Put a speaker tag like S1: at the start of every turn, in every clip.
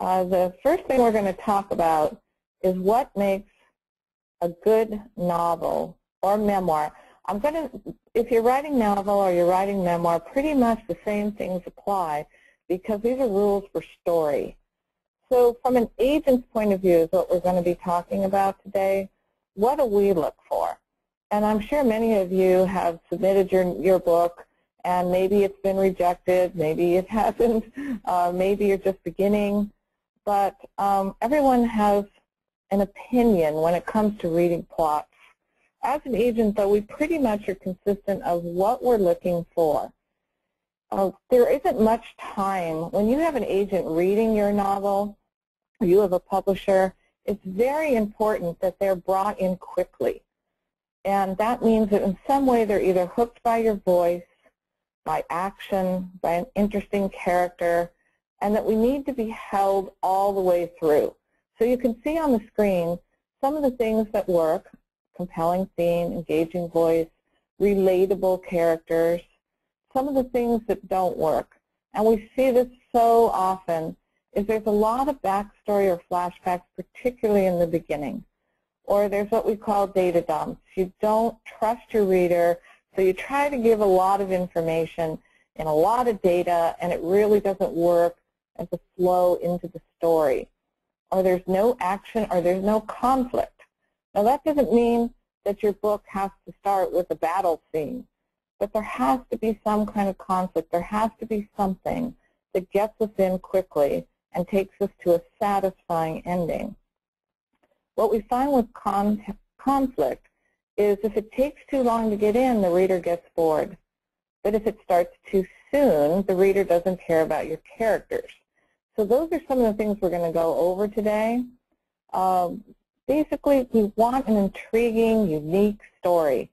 S1: The first thing we're going to talk about is what makes a good novel or memoir. If you're writing novel or you're writing memoir, pretty much the same things apply because these are rules for story. So from an agent's point of view is what we're going to be talking about today. What do we look for? And I'm sure many of you have submitted your book, and maybe it's been rejected, maybe it hasn't, maybe you're just beginning. But everyone has an opinion when it comes to reading plots. As an agent, though, we pretty much are consistent of what we're looking for. There isn't much time. When you have an agent reading your novel, or you have a publisher, it's very important that they're brought in quickly. And that means that in some way they're either hooked by your voice, by action, by an interesting character, and that we need to be held all the way through. So you can see on the screen some of the things that work: compelling theme, engaging voice, relatable characters. Some of the things that don't work, and we see this so often, is there's a lot of backstory or flashbacks, particularly in the beginning. Or there's what we call data dumps. You don't trust your reader, so you try to give a lot of information and a lot of data, and it really doesn't work as a flow into the story. Or there's no action, or there's no conflict. Now that doesn't mean that your book has to start with a battle scene, but there has to be some kind of conflict. There has to be something that gets us in quickly and takes us to a satisfying ending. What we find with conflict is if it takes too long to get in, the reader gets bored. But if it starts too soon, the reader doesn't care about your characters. So those are some of the things we're going to go over today. Basically, we want an intriguing, unique story.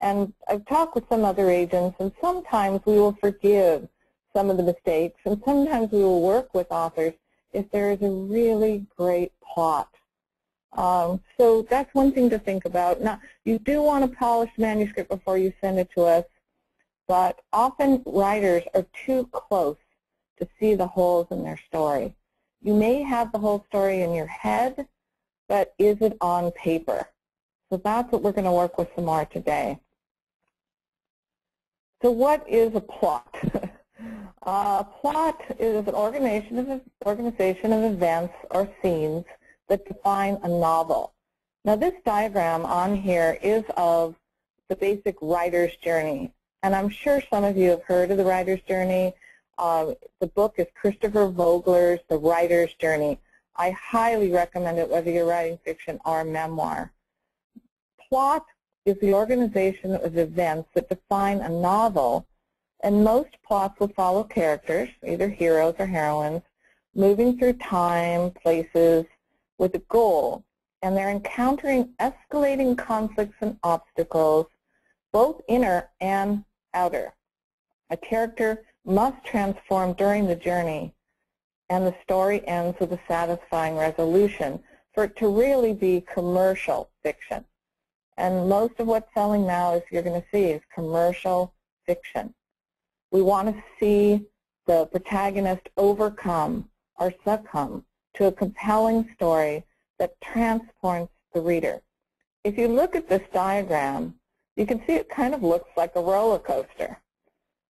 S1: And I've talked with some other agents, and sometimes we will forgive some of the mistakes, and sometimes we will work with authors if there is a really great plot. So that's one thing to think about. Now, you do want a polished manuscript before you send it to us, but often writers are too close to see the holes in their story. You may have the whole story in your head, but is it on paper? So that's what we're going to work with some more today. So what is a plot? A plot is an organization of events or scenes that define a novel. Now this diagram on here is of the basic writer's journey, and I'm sure some of you have heard of the writer's journey. The book is Christopher Vogler's The Writer's Journey. I highly recommend it whether you're writing fiction or memoir. Plot is the organization of events that define a novel, and most plots will follow characters, either heroes or heroines, moving through time, places, with a goal, and they're encountering escalating conflicts and obstacles, both inner and outer. A character must transform during the journey, and the story ends with a satisfying resolution for it to really be commercial fiction. And most of what's selling now, as you're going to see, is commercial fiction. We want to see the protagonist overcome or succumb to a compelling story that transports the reader. If you look at this diagram, you can see it kind of looks like a roller coaster.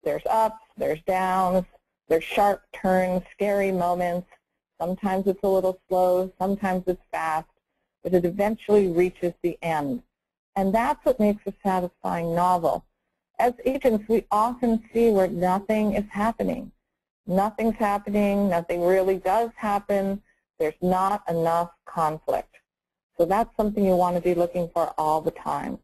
S1: There's ups, there's downs, there's sharp turns, scary moments. Sometimes it's a little slow, sometimes it's fast, but it eventually reaches the end. And that's what makes a satisfying novel. As agents, we often see where nothing is happening. Nothing's happening, nothing really does happen. There's not enough conflict. So that's something you want to be looking for all the time.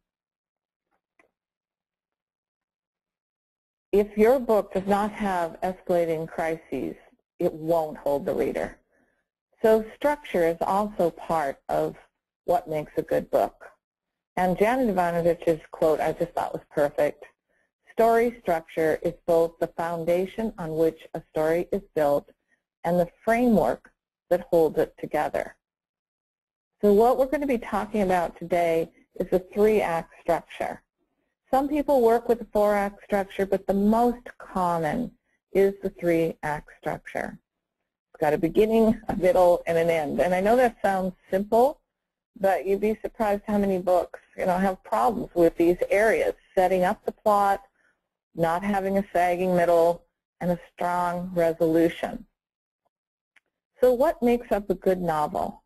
S1: If your book does not have escalating crises, it won't hold the reader. So structure is also part of what makes a good book. And Janet Ivanovich's quote I just thought was perfect. Story structure is both the foundation on which a story is built and the framework that holds it together. So what we're going to be talking about today is a 3-act structure. Some people work with a 4-act structure, but the most common is the 3-act structure. got a beginning, a middle, and an end. And I know that sounds simple, but you'd be surprised how many books, have problems with these areas, setting up the plot, not having a sagging middle, and a strong resolution. So what makes up a good novel?